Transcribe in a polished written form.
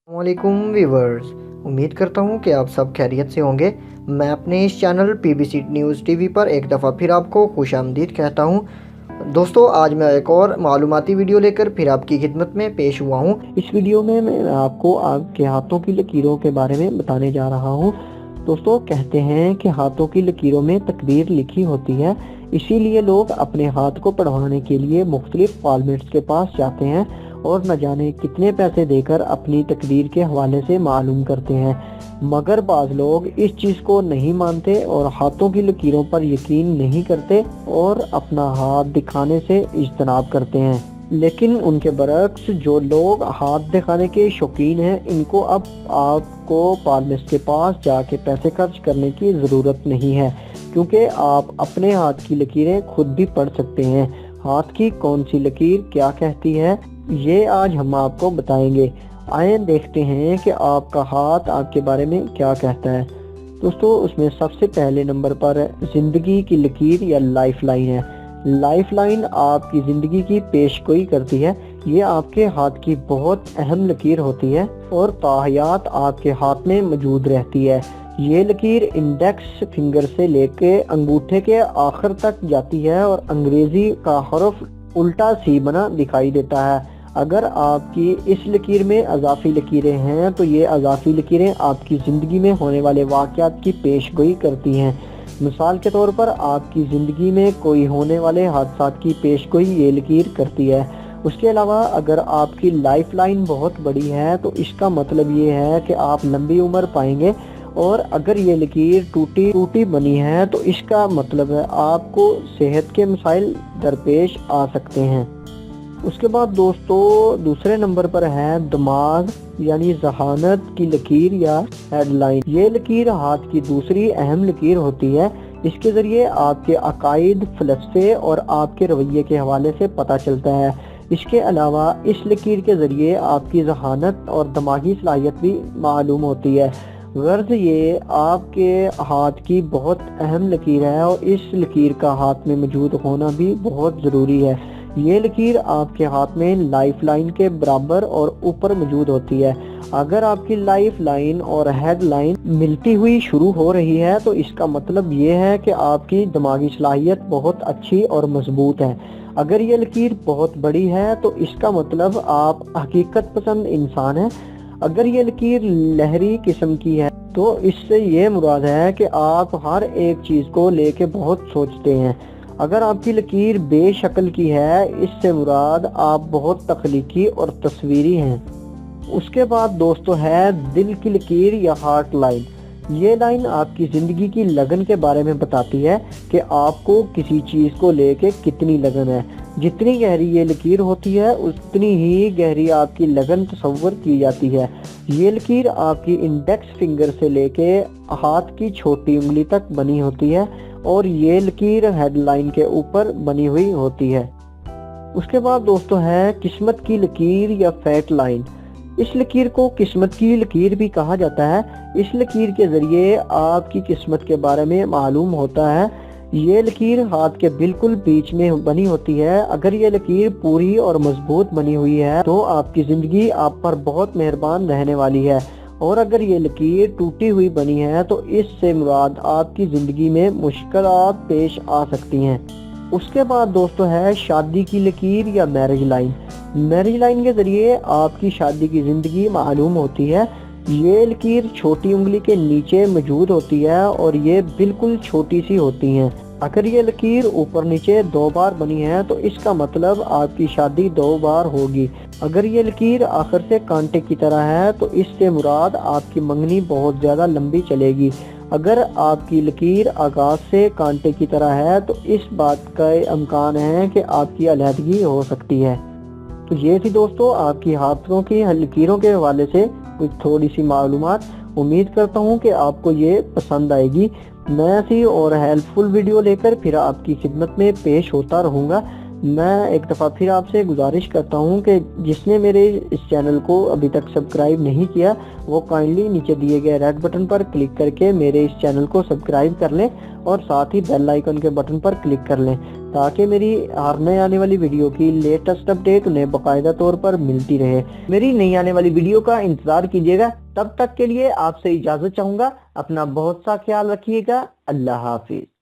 वालेकुम व्यूवर्स, उम्मीद करता हूँ कि आप सब खैरियत से होंगे। मैं अपने इस चैनल पीबीसी न्यूज़ टीवी पर एक दफ़ा फिर आपको खुशामदीद कहता हूँ। दोस्तों, आज मैं एक और मालूमाती वीडियो लेकर फिर आपकी खिदमत में पेश हुआ हूँ। इस वीडियो में मैं आपको आपके हाथों की लकीरों के बारे में बताने जा रहा हूँ। दोस्तों, कहते हैं कि हाथों की लकीरों में तकदीर लिखी होती है, इसीलिए लोग अपने हाथ को पढ़वाने के लिए मुख्तलिफ पालमेट्स के पास जाते हैं और न जाने कितने पैसे देकर अपनी तकदीर के हवाले से मालूम करते हैं। मगर बाज़ लोग इस चीज़ को नहीं मानते और हाथों की लकीरों पर यकीन नहीं करते और अपना हाथ दिखाने से इज्तनाब करते हैं। लेकिन उनके बरक्स जो लोग हाथ दिखाने के शौकीन हैं, इनको अब आपको पालमेट्स के पास जाके पैसे खर्च करने की ज़रूरत नहीं है, क्योंकि आप अपने हाथ की लकीरें खुद भी पढ़ सकते हैं। हाथ की कौन सी लकीर क्या कहती है, ये आज हम आपको बताएंगे। आइए देखते हैं कि आपका हाथ आपके बारे में क्या कहता है। दोस्तों, उसमें सबसे पहले नंबर पर ज़िंदगी की लकीर या लाइफ लाइन है। लाइफ लाइन आपकी ज़िंदगी की पेशगोई करती है। ये आपके हाथ की बहुत अहम लकीर होती है और ताहयात आपके हाथ में मौजूद रहती है। ये लकीर इंडेक्स फिंगर से लेके अंगूठे के आखिर तक जाती है और अंग्रेजी का हरफ उल्टा सी बना दिखाई देता है। अगर आपकी इस लकीर में अज़ाफ़ी लकीरें हैं तो ये अज़ाफ़ी लकीरें आपकी ज़िंदगी में होने वाले वाक़यात की पेशगोई करती हैं। मिसाल के तौर पर आपकी ज़िंदगी में कोई होने वाले हादसात की पेशगोई ये लकीर करती है। उसके अलावा अगर आपकी लाइफ लाइन बहुत बड़ी है तो इसका मतलब ये है कि आप लंबी उम्र पाएंगे, और अगर ये लकीर टूटी टूटी बनी है तो इसका मतलब है आपको सेहत के मसाइल दरपेश आ सकते हैं। उसके बाद दोस्तों, दूसरे नंबर पर है दिमाग यानी जहानत की लकीर या हेडलाइन। ये लकीर हाथ की दूसरी अहम लकीर होती है। इसके ज़रिए आपके अकायद, फ़लसफ़े और आपके रवैये के हवाले से पता चलता है। इसके अलावा इस लकीर के ज़रिए आपकी जहानत और दिमागी सलाहियत भी मालूम होती है। गर्ज ये आपके हाथ की बहुत अहम लकीर है और इस लकीर का हाथ में मौजूद होना भी बहुत ज़रूरी है। ये लकीर आपके हाथ में लाइफ लाइन के बराबर और ऊपर मौजूद होती है। अगर आपकी लाइफ लाइन और हेड लाइन मिलती हुई शुरू हो रही है तो इसका मतलब ये है कि आपकी दिमागी सलाहियत बहुत अच्छी और मजबूत है। अगर ये लकीर बहुत बड़ी है तो इसका मतलब आप हकीकत पसंद इंसान हैं। अगर ये लकीर लहरी किस्म की है तो इससे ये मुराद है कि आप हर एक चीज़ को लेके बहुत सोचते हैं। अगर आपकी लकीर बेशक्ल की है, इससे मुराद आप बहुत तख्लीकी और तस्वीरी हैं। उसके बाद दोस्तों है दिल की लकीर या हार्ट लाइन। ये लाइन आपकी ज़िंदगी की लगन के बारे में बताती है कि आपको किसी चीज़ को लेके कितनी लगन है। जितनी गहरी ये लकीर होती है उतनी ही गहरी आपकी लगन तस्वर की जाती है। ये लकीर आपकी इंडेक्स फिंगर से लेके हाथ की छोटी उंगली तक बनी होती है और ये लकीर हेडलाइन के ऊपर बनी हुई होती है। उसके बाद दोस्तों है किस्मत की लकीर या फैट लाइन। इस लकीर को किस्मत की लकीर भी कहा जाता है। इस लकीर के ज़रिए आपकी किस्मत के बारे में मालूम होता है। ये लकीर हाथ के बिल्कुल बीच में बनी होती है। अगर ये लकीर पूरी और मजबूत बनी हुई है तो आपकी ज़िंदगी आप पर बहुत मेहरबान रहने वाली है, और अगर ये लकीर टूटी हुई बनी है तो इससे मुराद आपकी ज़िंदगी में मुश्किलात पेश आ सकती हैं। उसके बाद दोस्तों है शादी की लकीर या मैरिज लाइन। मैरिज लाइन के ज़रिए आपकी शादी की ज़िंदगी मालूम होती है। ये लकीर छोटी उंगली के नीचे मौजूद होती है और ये बिल्कुल छोटी सी होती हैं। अगर ये लकीर ऊपर नीचे 2 बार बनी है तो इसका मतलब आपकी शादी 2 बार होगी। अगर ये लकीर आखिर से कांटे की तरह है तो इससे मुराद आपकी मंगनी बहुत ज़्यादा लंबी चलेगी। अगर आपकी लकीर आगाज से कांटे की तरह है तो इस बात का इम्कान है कि आपकी अलहदगी हो सकती है। तो ये थी दोस्तों आपकी हाथों की लकीरों के हवाले से कुछ थोड़ी सी मालूमात। उम्मीद करता हूँ कि आपको ये पसंद आएगी। मैं ऐसी और हेल्पफुल वीडियो लेकर फिर आपकी खिदमत में पेश होता रहूँगा। میں ایک دفعہ پھر آپ سے گزارش کرتا ہوں کہ جس نے میرے اس چینل کو ابھی تک سبسکرائب نہیں کیا وہ کائنڈلی نیچے دیے گئے ریڈ بٹن پر کلک کر کے میرے اس چینل کو سبسکرائب کر لیں اور ساتھ ہی بیل آئیکن کے بٹن پر کلک کر لیں تاکہ میری ہر نئے آنے والی ویڈیو کی لیٹسٹ اپڈیٹ انہیں باقاعدہ طور پر ملتی رہے۔ میری نئی آنے والی ویڈیو کا انتظار کیجیے گا، تب تک کے لیے آپ سے اجازت چاہوں گا۔ اپنا بہت سا خیال رکھیے گا۔ اللہ حافظ۔